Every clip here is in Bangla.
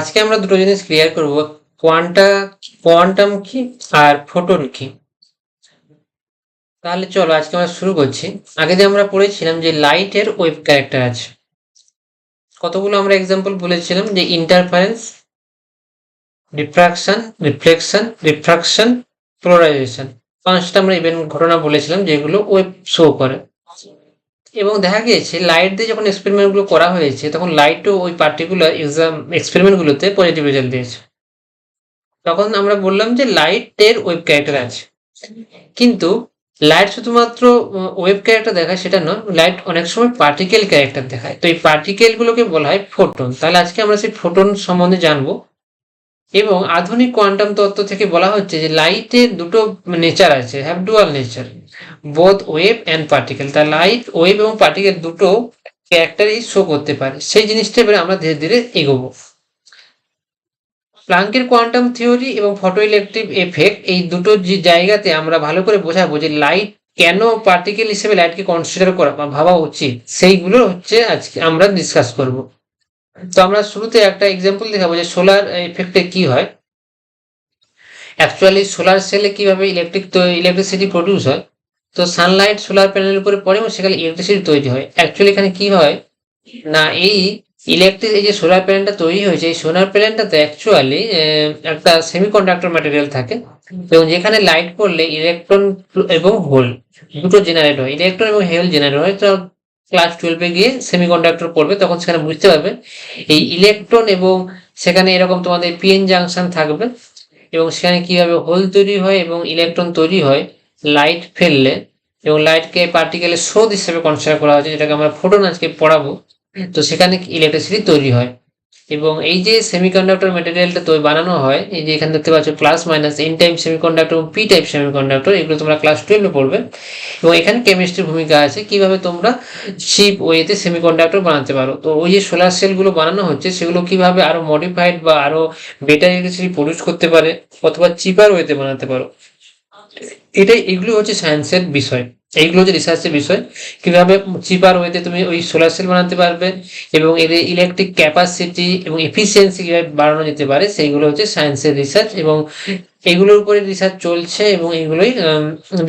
আজকে আমরা দুটো জিনিস ক্লিয়ার করব, কোয়ান্টাম কি আর ফোটন কি। তাহলে চলো আজকে আমরা শুরু করছি। আগে যে আমরা পড়েছিলাম যে লাইটের ওয়েভ ক্যারেক্টার আছে, কতগুলো আমরা এক্সাম্পল বলেছিলাম যে ইন্টারফারেন্স, ডিফ্রাকশন, রিফ্রাকশন, পোলারাইজেশন। পাঁচটা আমরা ইভেন্ট ঘটনা বলেছিলাম যেগুলো ওয়েভ শো করে। এবং দেখা গিয়েছে লাইট দিয়ে যখন এক্সপেরিমেন্টগুলো করা হয়েছে তখন লাইটও ওই পার্টিকুলার এক্সপেরিমেন্টগুলোতে পজিটিভ রেজাল্ট দিয়েছে। তখন আমরা বললাম যে লাইটের ওয়েভ ক্যারেক্টার আছে, কিন্তু লাইট শুধুমাত্র ওয়েভ ক্যারেক্টার দেখায় সেটা নয়, লাইট অনেক সময় পার্টিকেল ক্যারেক্টার দেখায়। তো এই পার্টিকেলগুলোকে বলা হয় ফোটন। তাহলে আজকে আমরা সেই ফোটন সম্বন্ধে জানবো। এবং আধুনিক কোয়ান্টাম তত্ত্ব থেকে বলা হচ্ছে যে লাইটের দুটো নেচার আছে, have dual nature, both wave and particle. তা লাইট ওয়েভ এবং পার্টিকেল দুটো ক্যারেক্টারই শো করতে পারে। সেই জিনিসটা এবারে আমরা ধীরে ধীরে এগোবো। প্লাঙ্কের কোয়ান্টাম থিওরি এবং ফটো ইলেকট্রিক এফেক্ট, এই দুটো যে জায়গাতে আমরা ভালো করে বোঝাবো যে লাইট কেন পার্টিকেল হিসেবে লাইটকে কনসিডার করা বা ভাবা উচিত, সেইগুলো হচ্ছে আজকে আমরা ডিসকাস করব। তো আমরা শুরুতে একটা এক্সাম্পল দেখাবো যে সোলার এফেক্টে কি হয়। অ্যাকচুয়ালি সোলার সেলে কিভাবে ইলেকট্রিসিটি প্রডিউস হয়। তো সানলাইট সোলার প্যানেলের উপরে পড়ে এবং সেখানে ইলেকট্রিসিটি তৈরি হয়। অ্যাকচুয়ালি এখানে কি হয় না, এই এই যে সোলার প্যানেলটা তৈরি হয়েছে, এই সোলার প্যানেলটাতে অ্যাকচুয়ালি একটা সেমিকন্ডাক্টর ম্যাটেরিয়াল থাকে এবং যেখানে লাইট পড়লে ইলেকট্রন এবং হোল দুটো জেনারেট হয়, ইলেকট্রন এবং হোল জেনারেট হয়। তো ক্লাস 12-এ গিয়ে সেমিকন্ডাক্টর পড়বে, তখন সেখানে বুঝতে পারবে এই ইলেকট্রন এবং সেখানে এরকম তোমাদের পিএন জাংশন থাকবে এবং সেখানে কিভাবে হোল তৈরি হয় এবং ইলেকট্রন তৈরি হয় লাইট ফেললে, এবং লাইটকে পার্টিকেলের স্রোত হিসেবে কনসিডার করা হয়েছে, যেটাকে আমরা ফোটন আজকে পড়াবো। তো সেখানে ইলেকট্রিসিটি তৈরি হয়। এবং এই যে সেমিকন্ডাক্টর ম্যাটেরিয়ালটা তৈরি বানানো হয়, এই যে এখানে দেখতে পাচ্ছ plus minus N type semiconductor এবং পি টাইপ সেমিকন্ডাক্টর, এগুলো তোমরা ক্লাস 12-এ পড়বে। এবং এখানে কেমিস্ট্রির ভূমিকা আছে, কিভাবে তোমরা চিপ ওয়েতে সেমিকন্ডাক্টর বানাতে পারো। তো ওই যে সোলার সেলগুলো বানানো হচ্ছে সেগুলো কিভাবে আরো মডিফাইড বা আরো বেটার ইলেকট্রিসিটি প্রডিউস করতে পারে অথবা চিপার ওয়েতে বানাতে পারো, এগুলো হচ্ছে সায়েন্সের বিষয়, এইগুলো হচ্ছে রিসার্চের বিষয়। কিভাবে চিপার ওয়েতে তুমি ওই সোলার সেল বানাতে পারবে এবং এদের ইলেকট্রিক ক্যাপাসিটি এবং এফিসিয়েন্সি কিভাবে বাড়ানো যেতে পারে, সেইগুলো হচ্ছে সায়েন্সের রিসার্চ। এবং এগুলোর উপরে রিসার্চ চলছে এবং এগুলোই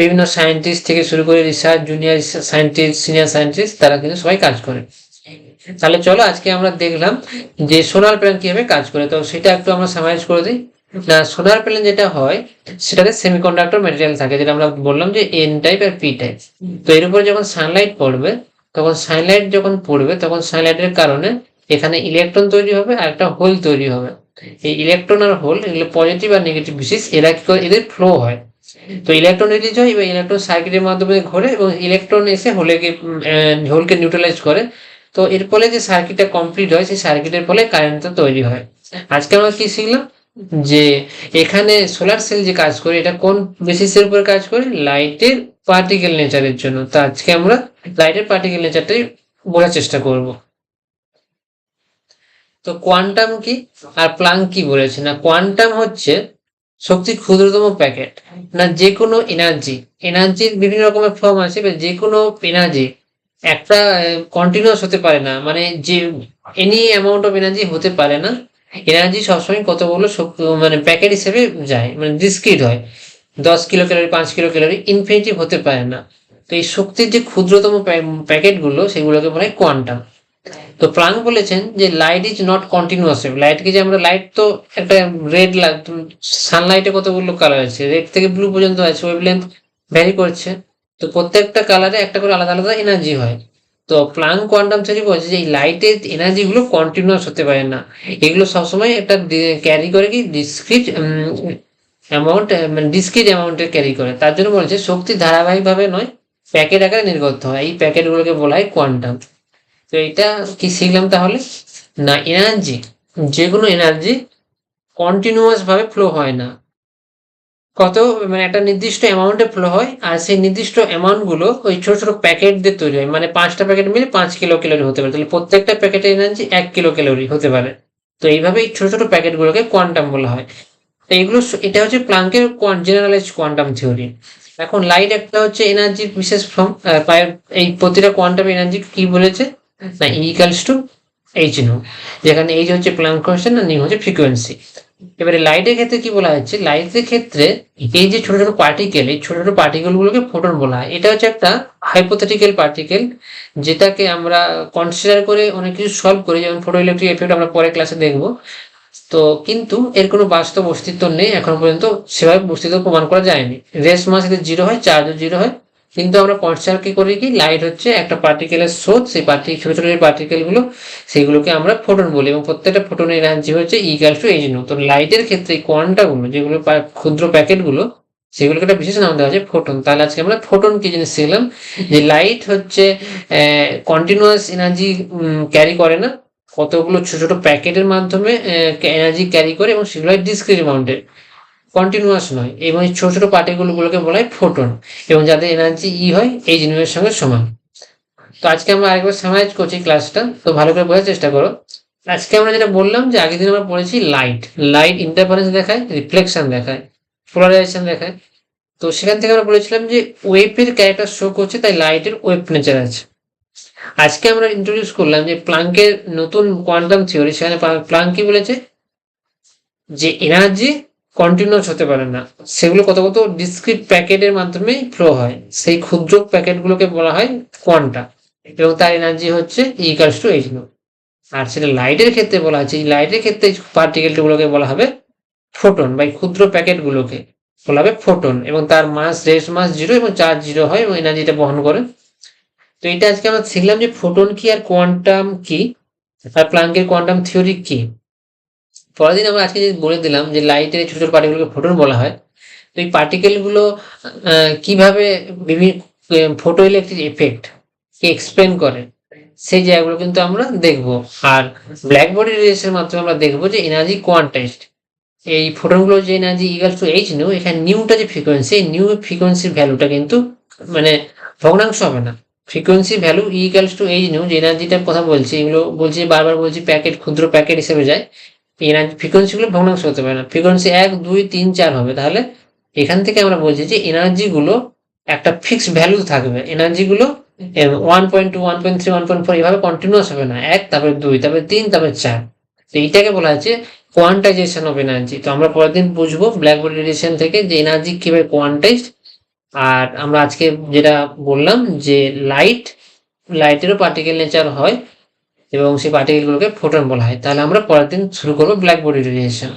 বিভিন্ন সায়েন্টিস্ট থেকে শুরু করে research junior scientist, senior scientist, তারা কিন্তু সবাই কাজ করে। তাহলে চলো আজকে আমরা দেখলাম যে সোলার প্যানেল কিভাবে কাজ করে। তো সেটা একটু আমরা সামারাইজ করে দিই। না, সোলার প্যানেল যেটা হয় সেটাতে সেমিকন্ডাক্টর ম্যাটেরিয়াল থাকে, যেটা আমরা বললাম যে এন টাইপ আর পি টাইপ। তো এর উপরে যখন সানলাইট পড়বে তখন সানলাইটের কারণে এখানে ইলেকট্রন তৈরি হবে আর একটা হোল তৈরি হবে। এই ইলেকট্রন আর হোল, এগুলো পজিটিভ আর নেগেটিভ বিশেষ, এরা কি করে, এদের ফ্লো হয়। তো ইলেকট্রন রিলিজ হয় এবং ইলেকট্রন সার্কিটের মাধ্যমে ঘোরে এবং ইলেকট্রন এসে হোলকে নিউট্রালাইজ করে। তো এর ফলে যে সার্কিটটা কমপ্লিট হয়, সেই সার্কিটের ফলে কারেন্টটা তৈরি হয়। আজকে আমরা কি শিখলাম যে এখানে সোলার সেল যে কাজ করে এটা কোন বেসিসের উপর কাজ করে, লাইটের পার্টিকেল নেচারের জন্য। তো আজকে আমরা লাইটের পার্টিকেল নেচারটাই বোঝার চেষ্টা করব। তো কোয়ান্টাম কি আর প্লাঙ্ক কি বলেছে, না কোয়ান্টাম হচ্ছে শক্তির ক্ষুদ্রতম প্যাকেট। না যে কোনো এনার্জির বিভিন্ন রকমের ফর্ম আছে, যে কোনো এনার্জি একটা কন্টিনিউয়াস হতে পারে না, মানে যে এনি অ্যামাউন্ট অফ এনার্জি হতে পারে না। এনার্জি সবসময় কতগুলো মানে প্যাকেট হিসেবে যায়, মানে ডিসক্রিট হয়। 10 kilo calorie, 5 kilo calorie, infinitive হতে পারে না। তো এই শক্তির যে ক্ষুদ্রতম প্যাকেটগুলো সেগুলোকে বলা হয় কোয়ান্টাম। তো প্লাঙ্ক বলেছেন যে light is not continuous wave. লাইটকে যে আমরা, লাইট তো একটা রেড লাইট, সানলাইটে কতগুলো কালার আছে, রেড থেকে ব্লু পর্যন্ত আছে, ওয়েভলেন্থ ভ্যারি করছে। তো প্রত্যেকটা কালারে একটা করে আলাদা আলাদা এনার্জি হয়। তো প্লাঙ্ক কোয়ান্টাম থিওরি বলছে যে এই লাইটের এনার্জি গুলো কন্টিনিউয়াস হতে পারে না, এগুলো সবসময় একটা ক্যারি করে কি ডিসক্রিট অ্যামাউন্ট, মানে ডিসক্রিট অ্যামাউন্টে ক্যারি করে। তার জন্য বলছে শক্তি ধারাবাহিকভাবে নয়, প্যাকেট আকারে নির্গত হয়। এই প্যাকেটগুলোকে বলা হয় কোয়ান্টাম। তো এটা কি শিখলাম তাহলে, না এনার্জি, যে কোনো এনার্জি কন্টিনিউয়াস ভাবে ফ্লো হয় না, কত মানে একটা নির্দিষ্ট অ্যামাউন্টে ফ্লো হয়। আর সেই নির্দিষ্ট অ্যামাউন্ট গুলো ওই ছোট ছোট প্যাকেট দিয়ে তৈরি হয়, মানে 5টা প্যাকেট মিলে 5 কিলো ক্যালোরি হতে পারে, তাহলে প্রত্যেকটা প্যাকেটের এনার্জি 1 কিলো ক্যালোরি হতে পারে। তো এইভাবে এই ছোট ছোট প্যাকেট গুলোকে কোয়ান্টাম বলা হয়। তো এগুলো, এটা হচ্ছে প্লাঙ্কের জেনারেলাইজড কোয়ান্টাম থিওরি। এখন লাইট একটা হচ্ছে এনার্জির বিশেষ ফর্ম। এই প্রতিটা কোয়ান্টাম এনার্জি কি বলেছে, না ইকুয়ালস টু এইচ নিউ, যেখানে এইচ হচ্ছে প্ল্যাঙ্ক কনস্ট্যান্ট আর নিউ হচ্ছে ফ্রিকোয়েন্সি। এবারে লাইটের ক্ষেত্রে কি বলা হচ্ছে, লাইটের ক্ষেত্রে এই যে ছোট ছোট পার্টিকেল, এই ছোট ছোট পার্টিকেল গুলোকে ফোটন বলা হয়। এটা হচ্ছে একটা হাইপোথেটিক্যাল পার্টিকেল, যেটাকে আমরা কনসিডার করে অনেক কিছু সলভ করি, যেমন ফটো ইলেকট্রিক এফেক্ট আমরা পরে ক্লাসে দেখবো। তো কিন্তু এর কোনো বাস্তব অস্তিত্ব নেই এখনো পর্যন্ত, সেভাবে অস্তিত্ব প্রমাণ করা যায়নি। রেস মাস এদের জিরো হয়, চার্জও জিরো হয়, কিন্তু আমরা কনসিডার কি করি কি লাইট হচ্ছে একটা পার্টিকেলের সোর্স, সেই ছোট ছোট যে পার্টিকেল গুলো সেগুলোকে আমরা ফোটন বলি, এবং প্রত্যেকটা ফোটনের এনার্জি হচ্ছে ইকুয়ালস টু এইচ নিউ। তো লাইটের ক্ষেত্রে এই কোয়ান্টাগুলো যেগুলো ক্ষুদ্র প্যাকেটগুলো, সেগুলোকে একটা বিশেষ নাম দেওয়া হচ্ছে ফোটন। তাহলে আজকে আমরা ফোটন কি জিনিস শিখলাম, যে লাইট হচ্ছে কন্টিনিউয়াস এনার্জি ক্যারি করে না, কতগুলো ছোট ছোট প্যাকেটের মাধ্যমে এনার্জি ক্যারি করে, এবং সেগুলো ডিসক্রিট অ্যামাউন্টের, কন্টিনিউয়াস নয়। এবং এই ছোট ছোট পার্টিকেল গুলোকে বলা হয় ফোটন, এবং যাদের এনার্জি হয় এই জিনিসের সঙ্গে সমান। তো আজকে আমরা আরেকবার সামারাইজ করছি ক্লাসটা, তো ভালো করে বোঝার চেষ্টা করো। আজকে আমরা যেটা বললাম যে আগের দিন আমরা পড়েছি লাইট, লাইট ইন্টারফারেন্স দেখায়, রিফ্লেকশন দেখায়, পোলারাইজেশন দেখায়। তো সেখান থেকে আমরা বলেছিলাম যে ওয়েভের ক্যারেক্টার শো করছে, তাই লাইটের ওয়েভ নেচার আছে। আজকে আমরা ইন্ট্রোডিউস করলাম যে প্লাঙ্কের নতুন কোয়ান্টাম থিওরি। সেখানে প্লাঙ্ক কি বলেছে, যে এনার্জি কন্টিনিউয়াস হতে পারে না, সেগুলো কত কত ডিসক্রিট প্যাকেটের মাধ্যমে ফ্লো হয়, সেই ক্ষুদ্র প্যাকেটগুলোকে বলা হয় কোয়ান্টা, এবং তার এনার্জি হচ্ছে ইকুয়ালস টু এইচ নিউ। আর সেটা লাইটের ক্ষেত্রে বলা হচ্ছে, লাইটের ক্ষেত্রে পার্টিকেলগুলোকে বলা হবে ফোটন, বা ক্ষুদ্র প্যাকেটগুলোকে বলা হবে ফোটন, এবং তার মাস রেস মাস জিরো এবং চার্জ জিরো হয়, এবং এনার্জিটা বহন করে। তো এটা আজকে আমরা শিখলাম যে ফোটন কি আর কোয়ান্টাম কি, আর প্লাঙ্কের কোয়ান্টাম থিওরি কি। পরের দিন আমরা আজকে বলে দিলাম যে লাইটের ছোট ছোট পার্টিকেলকে ফোটন বলা হয়। তো এই পার্টিকেলগুলো কিভাবে বিভিন্ন ফটো ইলেকট্রিক এফেক্ট কে এক্সপ্লেন করে, সেই জায়গাগুলো কিন্তু আমরা দেখব। আর ব্ল্যাক বডি রেডিয়েশনের মাধ্যমে আমরা দেখবো যে এনার্জি কোয়ান্টাইজড, এই ফোটনগুলোর যে energy equal to H new, এখানে নিউটা যে ফ্রিকোয়েন্সি, এই নিউ ফ্রিকোয়েন্সির ভ্যালুটা কিন্তু মানে ভগ্নাংশ হবে না। Frequency value equals to H new, যে এনার্জিটার কথা বলছি, এগুলো বলছি বারবার বলছি, প্যাকেট ক্ষুদ্র প্যাকেট হিসেবে যায়। এনার্জি ফ্রিকোয়েন্সিগুলো ভগ্নাংশ হতে পারে না, ফ্রিকোয়েন্সি 1 2 3 4 হবে। তাহলে এখান থেকে আমরা বলছি যে এনার্জিগুলো একটা ফিক্সড ভ্যালু থাকবে, এনার্জিগুলো 1.2 1.3 1.4 এভাবে কন্টিনিউয়াস হবে না, 1 তারপরে 2 তারপরে 3 তারপরে 4। তো এইটাকে বলা হচ্ছে কোয়ান্টাইজেশন অফ এনার্জি। তো আমরা পরের দিন বুঝবো ব্ল্যাক বডি রেডিয়েশন থেকে যে এনার্জি কিভাবে কোয়ান্টাইজড। আর আমরা আজকে যেটা বললাম যে লাইটেরও পার্টিকেল নেচার হয়, এবং সেই পার্টিকেলগুলোকে ফোটন বলা হয়। তাহলে আমরা পরের দিন শুরু করবো ব্ল্যাক বডি রেডিয়েশন।